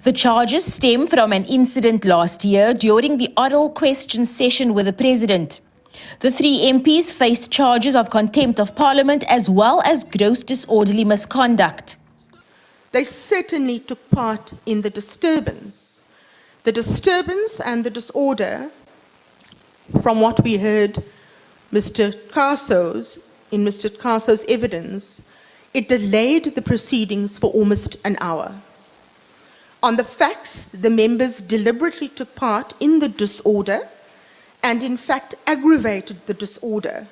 The charges stem from an incident last year during the oral question session with the President. The three MPs faced charges of contempt of Parliament as well as gross disorderly misconduct. They certainly took part in the disturbance. The disturbance and the disorder, from what we heard in Mr. Kaso's evidence, it delayed the proceedings for almost an hour. On the facts, the members deliberately took part in the disorder and in fact aggravated the disorder,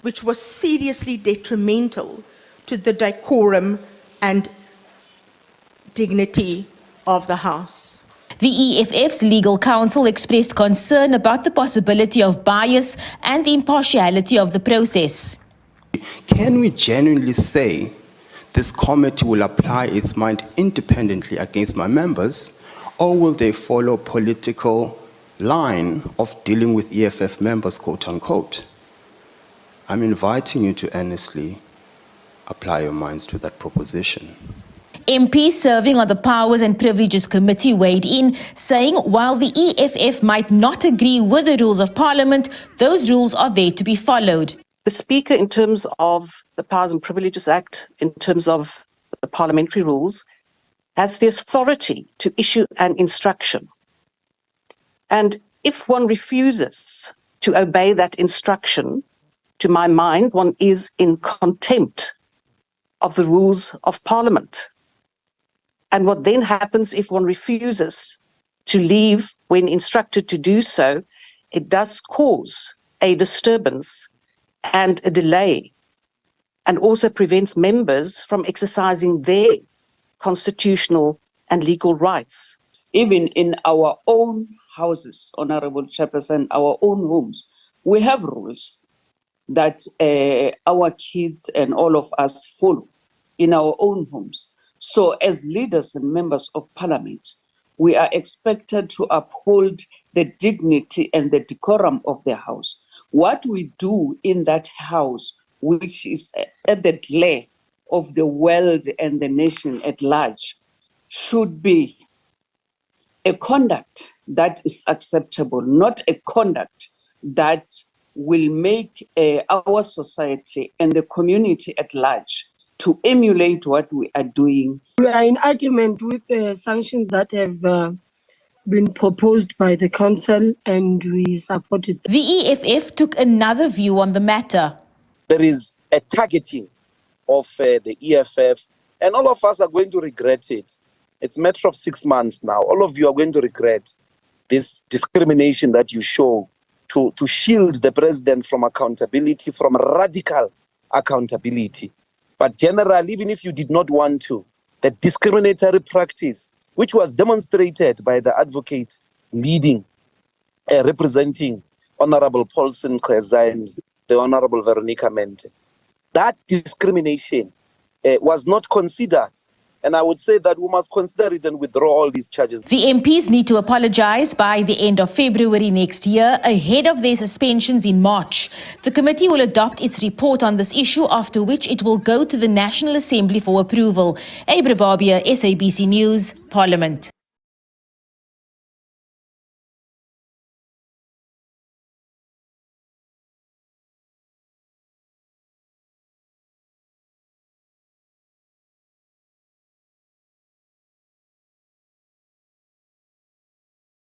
which was seriously detrimental to the decorum and dignity of the House. The EFF's legal counsel expressed concern about the possibility of bias and the impartiality of the process. Can we genuinely say this committee will apply its mind independently against my members, or will they follow political line of dealing with EFF members, quote unquote? I'm inviting you to earnestly apply your minds to that proposition. MPs serving on the Powers and Privileges Committee weighed in, saying while the EFF might not agree with the rules of Parliament, those rules are there to be followed. The Speaker, in terms of the Powers and Privileges Act, in terms of the parliamentary rules, has the authority to issue an instruction. And if one refuses to obey that instruction, to my mind, one is in contempt of the rules of Parliament. And what then happens if one refuses to leave when instructed to do so, it does cause a disturbance and a delay, and also prevents members from exercising their constitutional and legal rights. Even in our own houses, Honorable Chairperson, our own homes, we have rules that our kids and all of us follow in our own homes. So as leaders and members of Parliament, we are expected to uphold the dignity and the decorum of the House. What we do in that House, which is at the glare of the world and the nation at large, should be a conduct that is acceptable, not a conduct that will make our society and the community at large to emulate what we are doing. We are in argument with the sanctions that have been proposed by the Council, and we supported. The EFF took another view on the matter. There is a targeting of the EFF, and all of us are going to regret it. It's a matter of 6 months now. All of you are going to regret this discrimination that you show to shield the president from accountability, from radical accountability. But generally, even if you did not want to, the discriminatory practice, which was demonstrated by the advocate leading, representing Honorable Paulsen, Ceza, and the Honorable Veronica Mente, that discrimination was not considered. And I would say that we must consider it and withdraw all these charges. The MPs need to apologise by the end of February next year, ahead of their suspensions in March. The committee will adopt its report on this issue, after which it will go to the National Assembly for approval. Abra Babia, SABC News, Parliament.